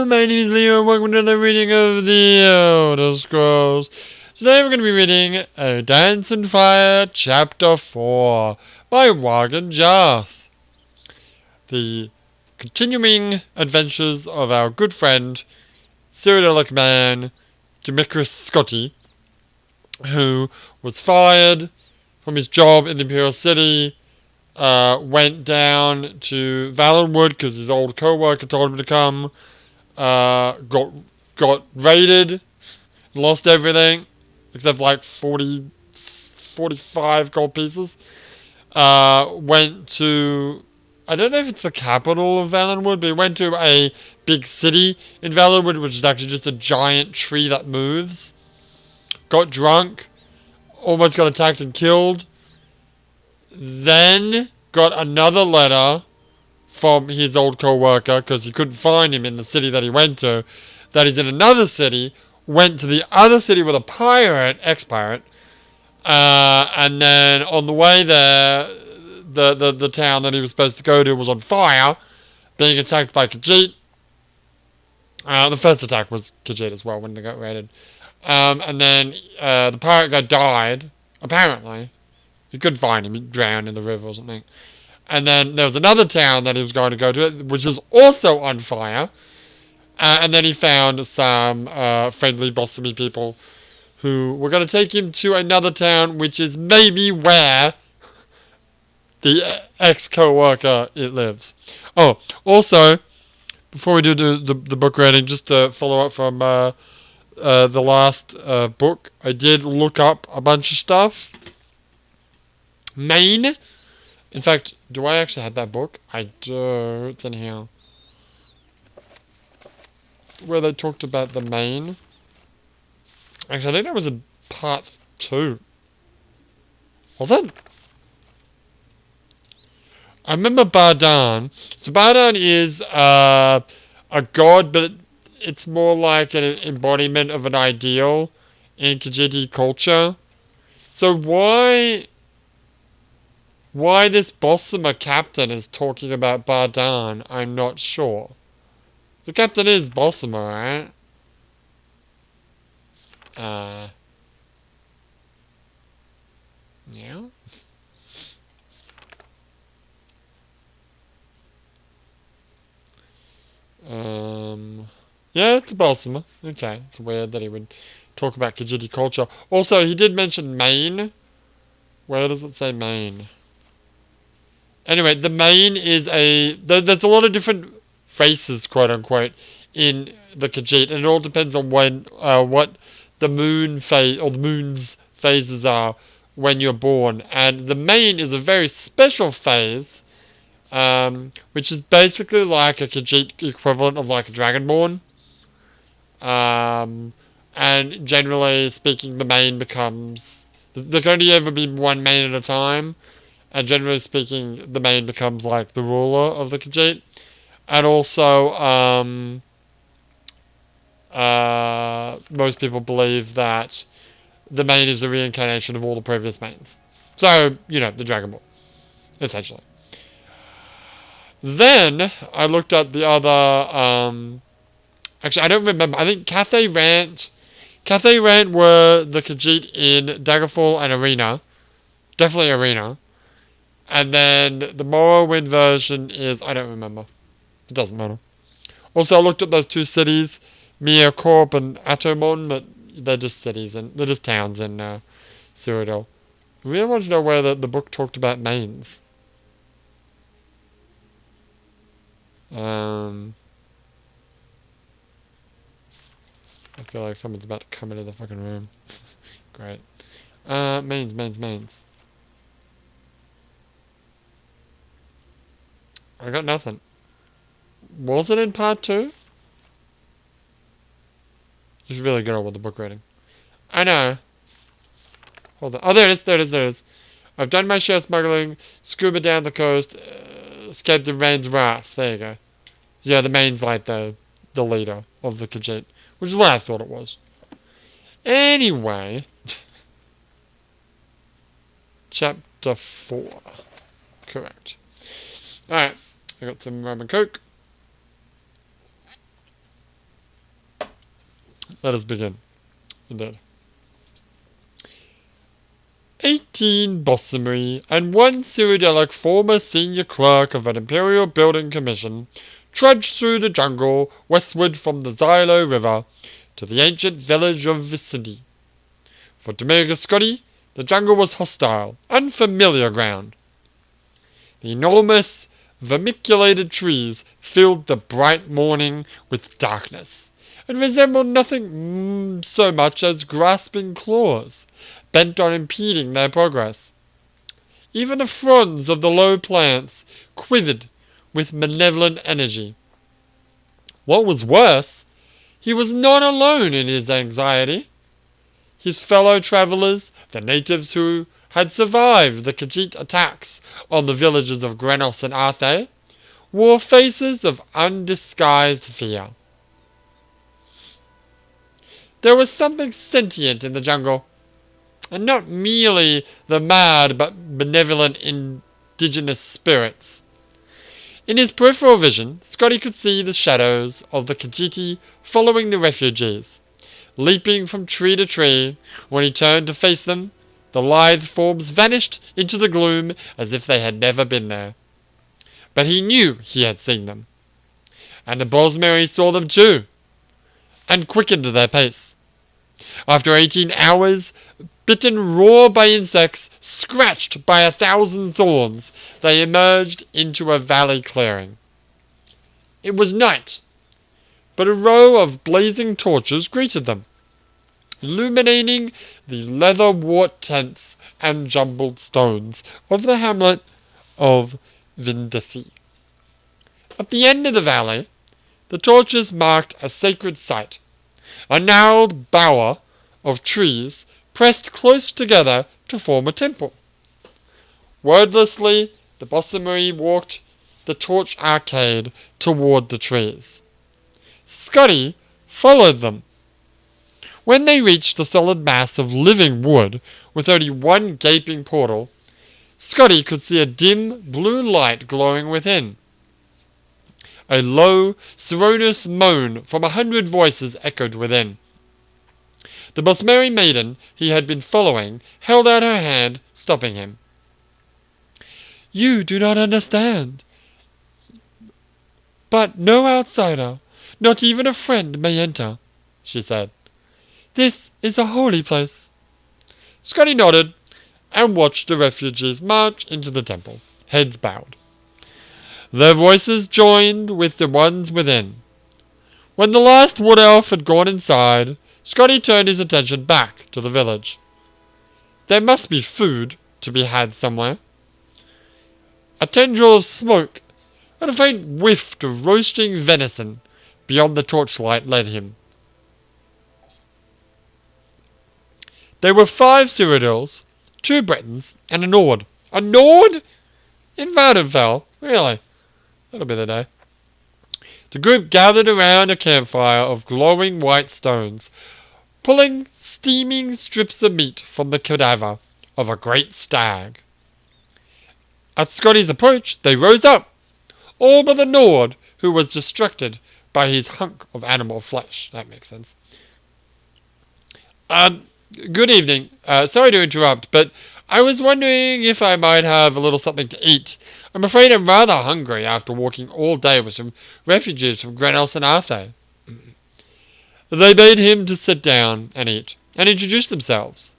Hello, my name is Leo, and welcome to another reading of the Elder Scrolls. Today we're going to be reading A Dance and Fire, Chapter 4 by Wagon Jarth. The continuing adventures of our good friend, Cyrodiilic man, Demetrius Scotty, who was fired from his job in the Imperial City, went down to Valenwood because his old co-worker told him to come, got raided, lost everything except like 45 gold pieces. Went to, I don't know if it's the capital of Valenwood, but he went to a big city in Valenwood, which is actually just a giant tree that moves. Got drunk, almost got attacked and killed. Then got another letter from his old co-worker, because he couldn't find him in the city that he went to, that he's in another city, went to the other city with a pirate, ex-pirate, and then on the way there, the town that he was supposed to go to was on fire, being attacked by Khajiit. The first attack was Khajiit as well when they got raided. And then the pirate guy died, apparently. You couldn't find him, he drowned in the river or something. And then there was another town that he was going to go to, which is also on fire. And then he found some friendly, blossomy people who were going to take him to another town, which is maybe where the ex-co-worker lives. Oh, also, before we do the book reading, just to follow up from the last book, I did look up a bunch of stuff. Maine. In fact, do I actually have that book? I do. It's in here. Where they talked about the Maine. Actually, I think that was in part 2. Was it? I remember Bardan. So Bardan is a god, but it's more like an embodiment of an ideal in Khajiit culture. So why this Bossamer captain is talking about Bardan, I'm not sure. The captain is Bossamer, right? Yeah? Yeah, it's a Bossamer. Okay, it's weird that he would talk about Khajiit culture. Also, he did mention Maine. Where does it say Maine? Anyway, the Maine is there's a lot of different races, quote unquote, in the Khajiit, and it all depends on what the moon phase or the moon's phases are when you're born. And the Maine is a very special phase, which is basically like a Khajiit equivalent of like a Dragonborn. And generally speaking, the Maine becomes, there can only ever be one Maine at a time. And generally speaking, the Maine becomes like the ruler of the Khajiit. And also, most people believe that the Maine is the reincarnation of all the previous Maines. So, the Dragon Ball, essentially. Then, I looked at the other, actually, I don't remember. I think Cathay Rant were the Khajiit in Daggerfall and Arena. Definitely Arena. And then the Morrowind version is, I don't remember. It doesn't matter. Also, I looked at those two cities, Mia Corp and Atomon, but they're just cities, and they're just towns in Cyrodiil. I really want to know where the book talked about Maines. I feel like someone's about to come into the fucking room. Great. Maines. I got nothing. Was it in part 2? You should really go with the book reading. I know. Hold on. Oh, there it is. I've done my share smuggling, scuba down the coast, escaped the Rain's wrath. There you go. So yeah, the Maine's like the leader of the Khajiit, which is what I thought it was. Anyway. Chapter 4. Correct. Alright. I got some rum and coke. Let us begin. Indeed. 18 Bossumy and one Cyrodiilic former senior clerk of an Imperial Building Commission trudged through the jungle westward from the Xylo River to the ancient village of Vicindi. For Dominguez Scotty, the jungle was hostile, unfamiliar ground. The enormous, vermiculated trees filled the bright morning with darkness, and resembled nothing so much as grasping claws, bent on impeding their progress. Even the fronds of the low plants quivered with malevolent energy. What was worse, he was not alone in his anxiety. His fellow travellers, the natives who had survived the Khajiit attacks on the villages of Grenos and Arthe, wore faces of undisguised fear. There was something sentient in the jungle, and not merely the mad but benevolent indigenous spirits. In his peripheral vision, Scotty could see the shadows of the Khajiiti following the refugees. Leaping from tree to tree, when he turned to face them, the lithe forms vanished into the gloom as if they had never been there. But he knew he had seen them. And the Bossumy saw them too, and quickened their pace. After 18 hours, bitten raw by insects, scratched by 1,000 thorns, they emerged into a valley clearing. It was night, but a row of blazing torches greeted them, illuminating the leather-wart tents and jumbled stones of the hamlet of Vindisi. At the end of the valley, the torches marked a sacred site, a gnarled bower of trees pressed close together to form a temple. Wordlessly, the Bossumy walked the torch arcade toward the trees. Scotty followed them. When they reached the solid mass of living wood with only one gaping portal, Scotty could see a dim blue light glowing within. A low, sonorous moan from 100 voices echoed within. The Bossumy maiden he had been following held out her hand, stopping him. "You do not understand. But no outsider, not even a friend, may enter," she said. "This is a holy place." Scotty nodded and watched the refugees march into the temple, heads bowed. Their voices joined with the ones within. When the last wood elf had gone inside, Scotty turned his attention back to the village. There must be food to be had somewhere. A tendril of smoke and a faint whiff of roasting venison beyond the torchlight led him. There were 5 Cyrodiils, 2 Bretons, and a Nord. A Nord? In Vardenfell? Really? That'll be the day. The group gathered around a campfire of glowing white stones, pulling steaming strips of meat from the cadaver of a great stag. At Scotty's approach, they rose up, all but the Nord, who was distracted by his hunk of animal flesh. That makes sense. Good evening. Sorry to interrupt, but I was wondering if I might have a little something to eat. I'm afraid I'm rather hungry after walking all day with some refugees from Grenos and Arthe. They bade him to sit down and eat, and introduce themselves.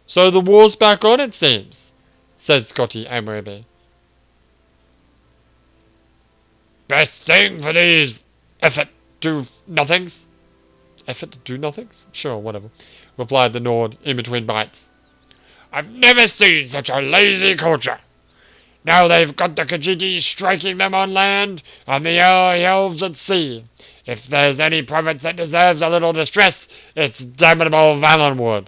"So the war's back on, it seems," said Scotty amiably. "Best thing for these effort-do-nothings." "Effort-do-nothings? Sure, whatever," replied the Nord in between bites. "I've never seen such a lazy culture. Now they've got the Khajiiti striking them on land, and the elves at sea. If there's any province that deserves a little distress, it's damnable Valenwood."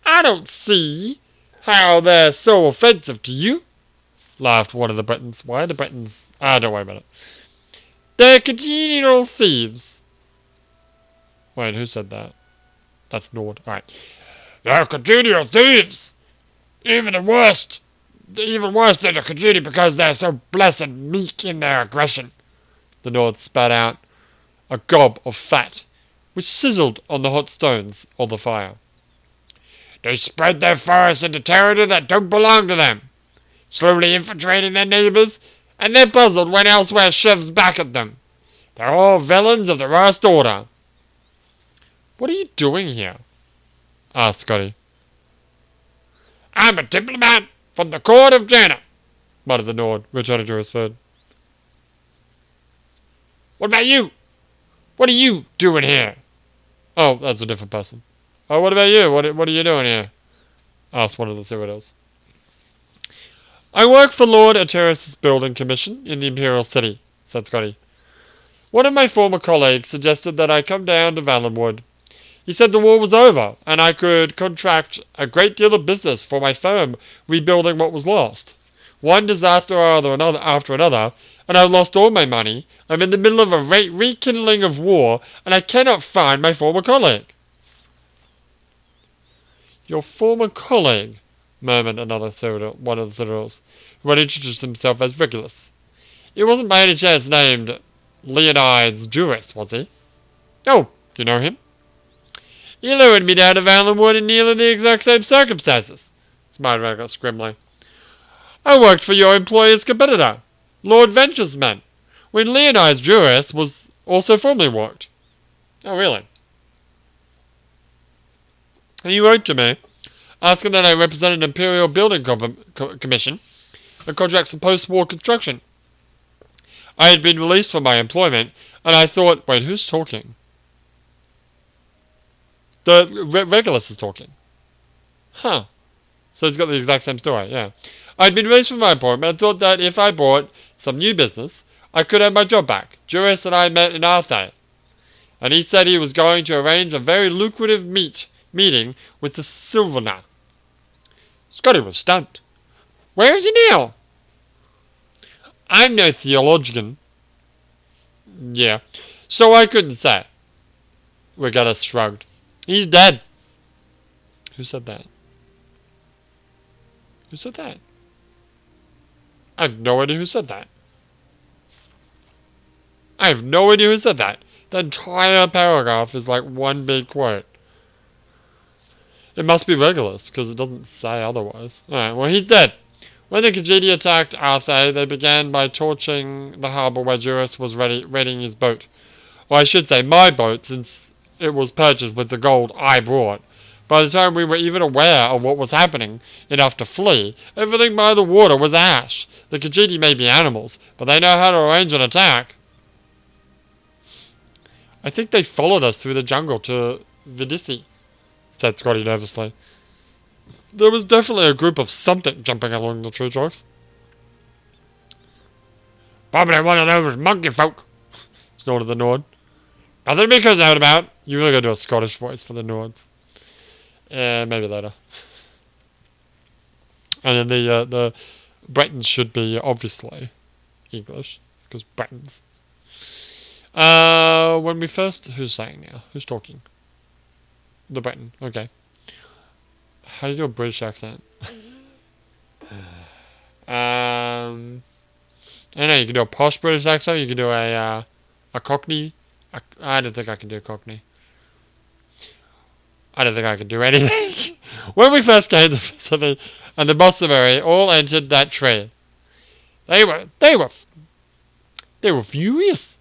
"I don't see how they're so offensive to you," laughed one of the Bretons. Why are the Bretons? Don't worry about it. "They're congenial thieves." Wait, who said that? That's Nord. Alright. "They're congenial thieves. Even the worst They're even worse than the Khajiit because they're so blessed meek in their aggression. The Nord spat out a gob of fat, which sizzled on the hot stones of the fire. They spread their forests into territory that don't belong to them, slowly infiltrating their neighbours, and they're puzzled when elsewhere shoves back at them. They're all villains of the worst order. What are you doing here? Asked Scotty. I'm a diplomat from the court of Jaina, muttered the Nord, returning to his food. What about you? What are you doing here? Oh, that's a different person. Oh, what about you? What are you doing here? Asked one of the Cyrodiils. I work for Lord Ateris' building commission in the Imperial City, said Scotty. One of my former colleagues suggested that I come down to Valenwood. He said the war was over, and I could contract a great deal of business for my firm rebuilding what was lost. One disaster after another, and I've lost all my money. I'm in the middle of a rekindling of war, and I cannot find my former colleague. Your former colleague, murmured one of the Cyrodiils, who had introduced himself as Regulus. He wasn't by any chance named Leonidas Juris, was he? Oh, you know him? He lured me down to Valenwood in nearly the exact same circumstances, smiled Regulus grimly. I worked for your employer's competitor, Lord Venture's men, when Leonidas Juris was also formerly worked. Oh, really? And he wrote to me, asking that I represent an Imperial Building Commission and contract some post-war construction. I had been released from my employment, and I thought, wait, who's talking? The Regulus is talking. Huh. So he's got the exact same story, yeah. I'd been released from my employment and thought that if I bought some new business, I could have my job back. Juris and I met in Arthay, and he said he was going to arrange a very lucrative meeting with the Sylvanar. Scotty was stumped. Where is he now? I'm no theologian. Yeah, so I couldn't say. Regulus shrugged. He's dead. Who said that? Who said that? I have no idea who said that. I have no idea who said that. The entire paragraph is like one big quote. It must be Regulus, because it doesn't say otherwise. Alright, well, he's dead. When the Khajiit attacked Arthay, they began by torching the harbour where Juris was readying his boat. Well, I should say my boat, since it was purchased with the gold I brought. By the time we were even aware of what was happening enough to flee, everything by the water was ash. The Khajiit may be animals, but they know how to arrange an attack. I think they followed us through the jungle to Vidissi, said Scotty nervously. There was definitely a group of something jumping along the tree trunks. Probably one of those monkey folk, snorted the Nord. Nothing to be concerned about. You really gotta do a Scottish voice for the Nords. Maybe later. And then the Bretons should be obviously English, because Bretons. When we first, who's saying now? Who's talking? The Breton. Okay. How do you do a British accent? I don't know. You can do a posh British accent. You can do a Cockney. I don't think I can do a Cockney. I don't think I can do anything. When we first came to Sydney and the Bossomary all entered that tree, they were furious.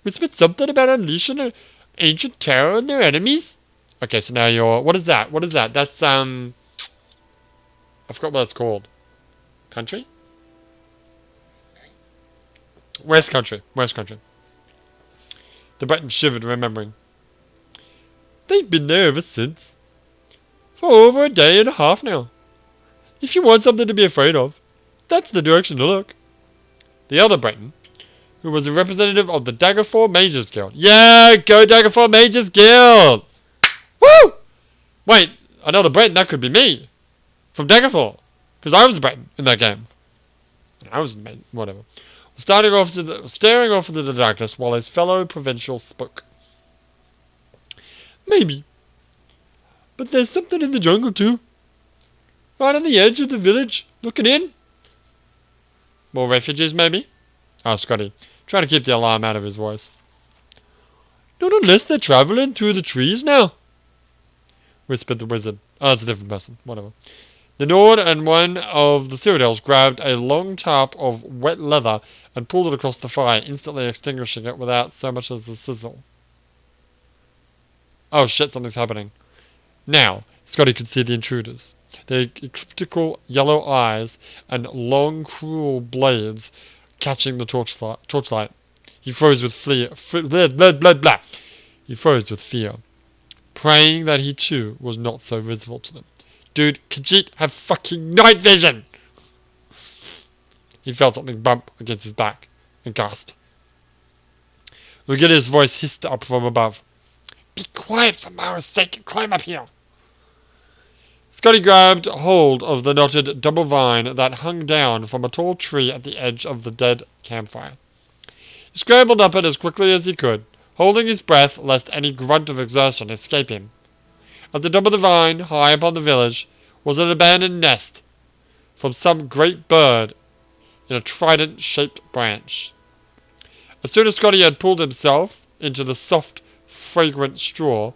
Whispered something about unleashing an ancient terror on their enemies. Okay, so now you're. What is that? What is that? That's I forgot what that's called. Country? West Country. West Country. The Breton shivered, remembering. They've been there ever since. For over a day and a half now. If you want something to be afraid of, that's the direction to look. The other Breton, who was a representative of the Daggerfall Mages Guild. Yeah, go Daggerfall Mages Guild! Woo! Wait, another Breton, that could be me. From Daggerfall. Because I was a Breton in that game. I was whatever. Staring off into the darkness while his fellow provincial spoke. Maybe. But there's something in the jungle too. Right on the edge of the village, Looking in? More refugees, maybe? Asked Scotty, trying to keep the alarm out of his voice. Not unless they're travelling through the trees now, whispered the wizard. Oh, that's a different person. Whatever. The Nord and one of the Cyrodiils grabbed a long tarp of wet leather and pulled it across the fire, instantly extinguishing it without so much as a sizzle. Oh shit, something's happening. Now, Scotty could see the intruders. Their elliptical yellow eyes and long, cruel blades catching the torchlight. He froze with He froze with fear, praying that he too was not so visible to them. Dude, Khajiit have fucking night vision! He felt something bump against his back and gasped. Regilia's voice hissed up from above. Be quiet for Mara's sake and climb up here. Scotty grabbed hold of the knotted double vine that hung down from a tall tree at the edge of the dead campfire. He scrambled up it as quickly as he could, holding his breath lest any grunt of exertion escape him. At the top of the vine, high upon the village, was an abandoned nest from some great bird in a trident-shaped branch. As soon as Scotty had pulled himself into the soft, fragrant straw,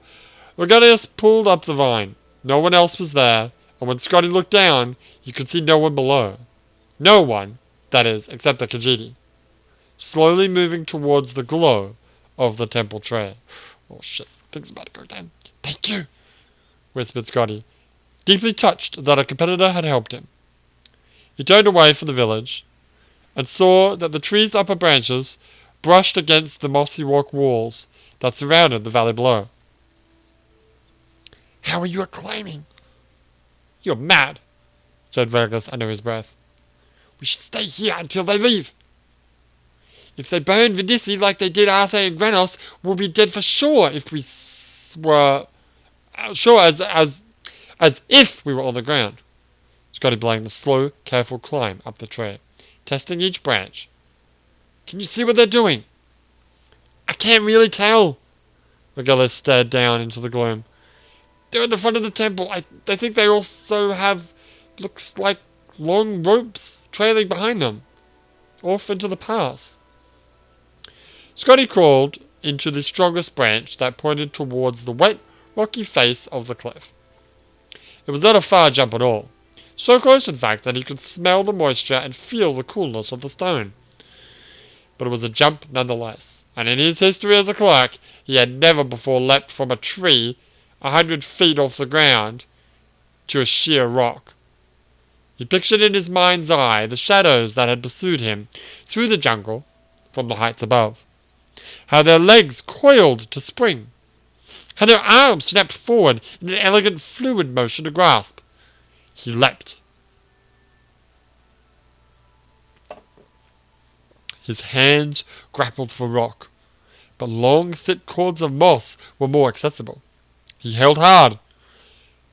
Regilius pulled up the vine. No one else was there, and when Scotty looked down, he could see no one below. No one, that is, except the Khajiit, slowly moving towards the glow of the temple tray. Oh shit, things about to go down. Thank you, whispered Scotty, deeply touched that a competitor had helped him. He turned away from the village and saw that the tree's upper branches brushed against the mossy rock walls that surrounded the valley below. How are you climbing? You're mad, said Regulus under his breath. We should stay here until they leave. If they burn Vindici like they did Arthur and Granos, we'll be dead for sure if we were... Sure as if we were on the ground. Scotty began the slow, careful climb up the tree, testing each branch. Can you see what they're doing? I can't really tell. Regulus stared down into the gloom. They're at the front of the temple. I think they also have, looks like, long ropes trailing behind them, off into the pass. Scotty crawled into the strongest branch that pointed towards the wet, rocky face of the cliff. It was not a far jump at all, so close in fact that he could smell the moisture and feel the coolness of the stone. But it was a jump nonetheless, and in his history as a clerk, he had never before leapt from a tree 100 feet off the ground to a sheer rock. He pictured in his mind's eye the shadows that had pursued him through the jungle from the heights above, how their legs coiled to spring, how their arms snapped forward in an elegant fluid motion to grasp. He leapt. His hands grappled for rock, but long, thick cords of moss were more accessible. He held hard,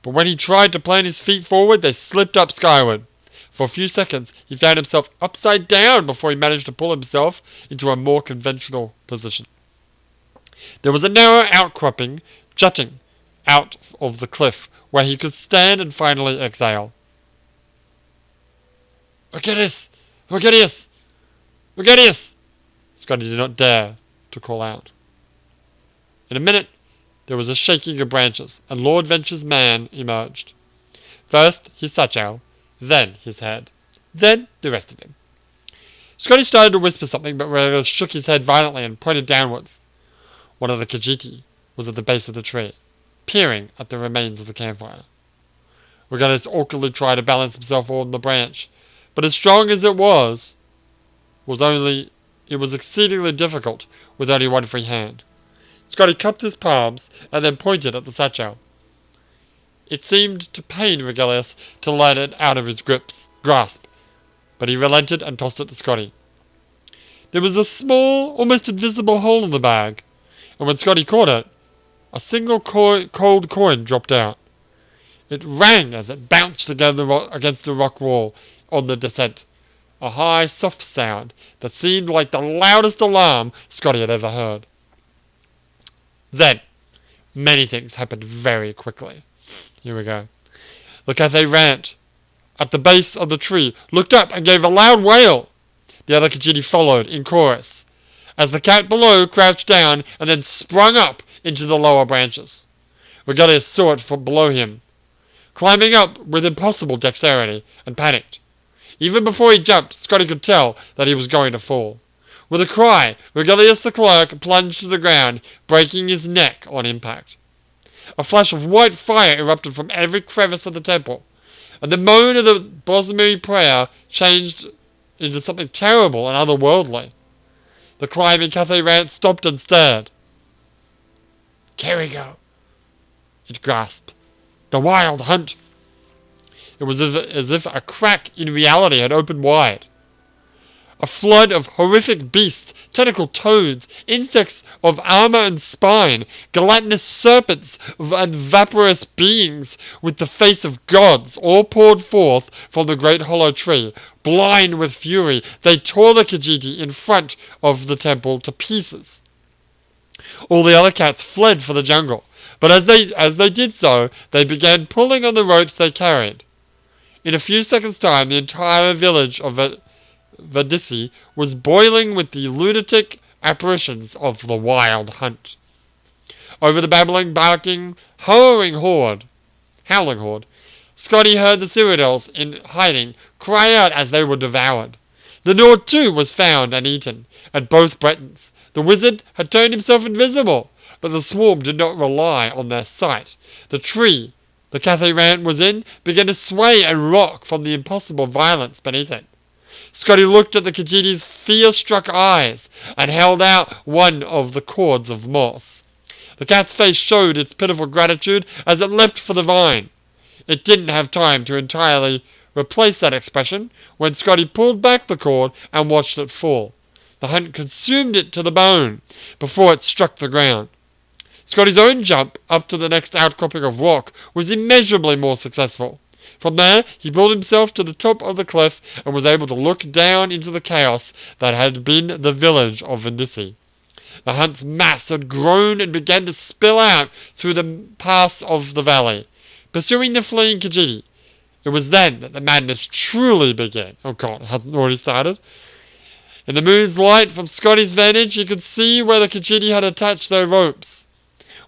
but when he tried to plant his feet forward, they slipped up skyward. For a few seconds, he found himself upside down before he managed to pull himself into a more conventional position. There was a narrow outcropping jutting out of the cliff where he could stand and finally exhale. Regilius! Regilius! Regilius! Scotty did not dare to call out. In a minute, there was a shaking of branches, and Lord Venture's man emerged. First his satchel, then his head, then the rest of him. Scotty started to whisper something, but Regulus shook his head violently and pointed downwards. One of the Khajiit was at the base of the tree, peering at the remains of the campfire. Regulus awkwardly tried to balance himself on the branch, but as strong as it was exceedingly difficult with only one free hand. Scotty cupped his palms and then pointed at the satchel. It seemed to pain Regulus to let it out of his grasp, but he relented and tossed it to Scotty. There was a small, almost invisible hole in the bag, and when Scotty caught it, a single cold coin dropped out. It rang as it bounced against the rock wall on the descent, a high, soft sound that seemed like the loudest alarm Scotty had ever heard. Then, many things happened very quickly. Here we go. The cafe rant. at the base of the tree, looked up and gave a loud wail. The other Khajiit followed in chorus, as the cat below crouched down and then sprung up into the lower branches. Regalius saw it from below him, climbing up with impossible dexterity, and panicked. Even before he jumped, Scotty could tell that he was going to fall. With a cry, Regalius the clerk plunged to the ground, breaking his neck on impact. A flash of white fire erupted from every crevice of the temple, and the moan of the blasphemy prayer changed into something terrible and otherworldly. The climbing Cathay Rant stopped and stared. Kerrigo, it gasped. The Wild Hunt. It was as if a crack in reality had opened wide. A flood of horrific beasts, tentacled toads, insects of armor and spine, gelatinous serpents and vaporous beings with the face of gods, all poured forth from the great hollow tree. Blind with fury, they tore the Khajiit in front of the temple to pieces. All the other cats fled for the jungle, but as they did so, they began pulling on the ropes they carried. In a few seconds' time, the entire village of Vadisi was boiling with the lunatic apparitions of the Wild Hunt. Over the babbling, barking, howling horde, Scotty heard the Cyrodiils in hiding cry out as they were devoured. The Nord too was found and eaten, at both Bretons. The wizard had turned himself invisible, but the swarm did not rely on their sight. The tree the Cathay Rant was in began to sway and rock from the impossible violence beneath it. Scotty looked at the Khajiit's fear-struck eyes and held out one of the cords of moss. The cat's face showed its pitiful gratitude as it leapt for the vine. It didn't have time to entirely replace that expression when Scotty pulled back the cord and watched it fall. The hunt consumed it to the bone before it struck the ground. Scotty's own jump up to the next outcropping of rock was immeasurably more successful. From there, he pulled himself to the top of the cliff and was able to look down into the chaos that had been the village of Vendisi. The hunt's mass had grown and began to spill out through the pass of the valley, pursuing the fleeing Khajiit. It was then that the madness truly began. Oh god, it hasn't already started. In the moon's light, from Scotty's vantage, he could see where the Khajiit had attached their ropes.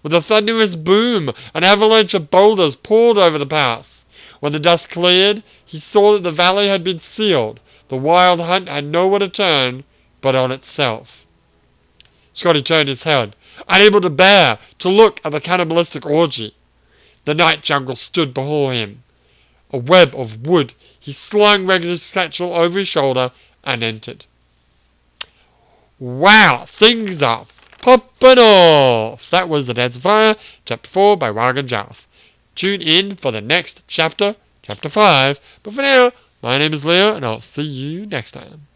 With a thunderous boom, an avalanche of boulders poured over the pass. When the dust cleared, he saw that the valley had been sealed. The Wild Hunt had nowhere to turn but on itself. Scotty turned his head, unable to bear to look at the cannibalistic orgy. The night jungle stood before him. A web of wood, he slung Regulus' satchel over his shoulder and entered. Wow, things are popping off! That was The Dance of Fire, Chapter 4 by Ragan Jarth. Tune in for the next chapter, Chapter 5. But for now, my name is Leo, and I'll see you next time.